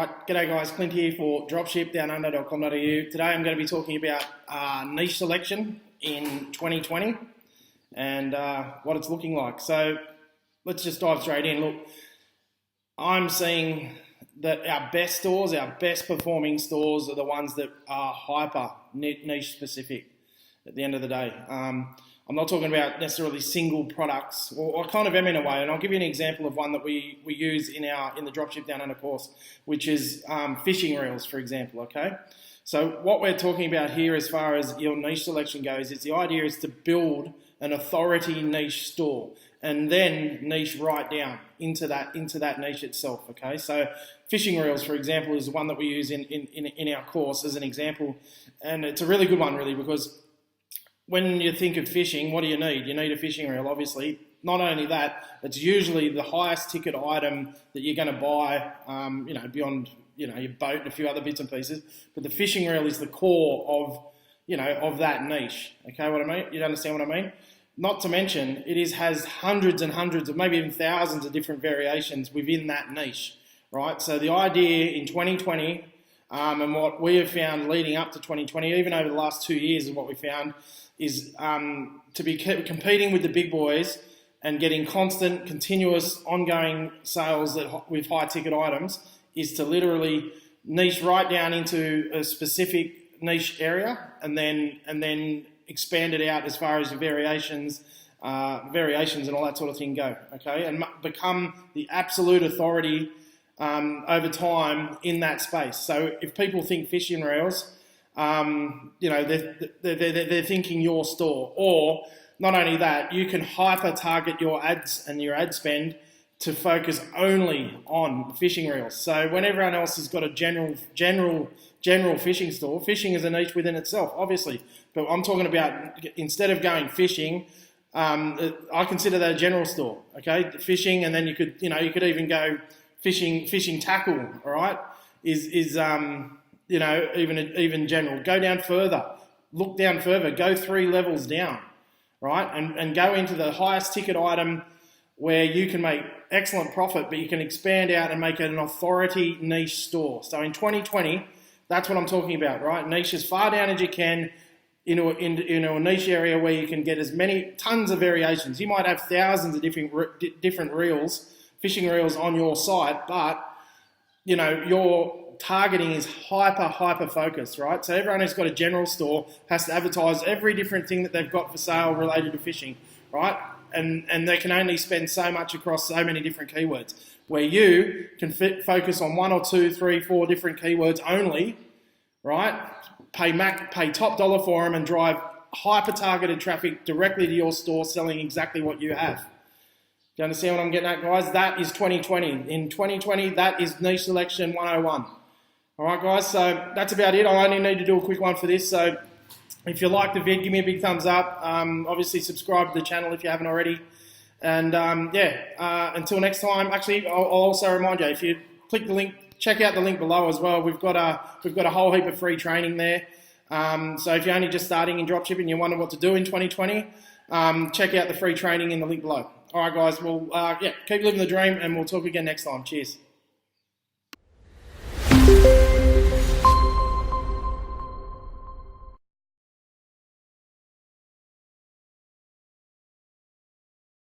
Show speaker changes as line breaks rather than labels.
Alright, g'day guys, Clint here for dropshipdownunder.com.au. Today I'm going to be talking about niche selection in 2020 and what it's looking like. So let's just dive straight in. Look, I'm seeing that our best stores, our best performing stores are the ones that are hyper niche specific at the end of the day. I'm not talking about necessarily single products, or I kind of am in a way, and I'll give you an example of one that we use in the Dropship Downunder course, which is fishing reels, for example, okay? So what we're talking about here as far as your niche selection goes is the idea is to build an authority niche store and then niche right down into that niche itself, okay? So fishing reels, for example, is one that we use in our course as an example, and it's a really good one, really, because when you think of fishing, what do you need? You need a fishing reel, obviously. Not only that, it's usually the highest ticket item that you're going to buy, beyond, your boat and a few other bits and pieces. But the fishing reel is the core of that niche. Okay, what I mean? You understand what I mean? Not to mention, has hundreds and hundreds of, maybe even thousands of different variations within that niche, right? So the idea in 2020, and what we have found leading up to 2020, even over the last 2 years, is what we found is to be competing with the big boys and getting constant, continuous, ongoing sales with high ticket items is to literally niche right down into a specific niche area and then expand it out as far as the variations and all that sort of thing go, okay, and become the absolute authority over time in that space. So if people think fishing reels, they're thinking your store, or not only that, you can hyper target your ads and your ad spend to focus only on fishing reels. So when everyone else has got a general fishing store, fishing is a niche within itself, obviously. But I'm talking about, instead of going fishing, I consider that a general store. Okay, fishing, and then you could even go fishing tackle. All right, even general. Go down further, look down further, go 3 levels down, right? And go into the highest ticket item where you can make excellent profit, but you can expand out and make it an authority niche store. So in 2020, that's what I'm talking about, right? Niche as far down as you can into a niche area where you can get tons of variations. You might have thousands of different reels, fishing reels on your site, but your targeting is hyper focused, right? So everyone who's got a general store has to advertise every different thing that they've got for sale related to fishing, right? And they can only spend so much across so many different keywords. Where you can focus on 1 or 2, 3, 4 different keywords only, right? Pay top dollar for them and drive hyper targeted traffic directly to your store, selling exactly what you have. Do you understand what I'm getting at, guys? That is 2020. In 2020, that is niche selection 101. All right, guys, so that's about it. I only need to do a quick one for this. So if you like the vid, give me a big thumbs up. Obviously, subscribe to the channel if you haven't already. And until next time, actually, I'll also remind you, if you click the link, check out the link below as well. We've got a whole heap of free training there. So if you're only just starting in dropshipping and you wonder what to do in 2020, check out the free training in the link below. All right, guys, well, keep living the dream, and we'll talk again next time. Cheers.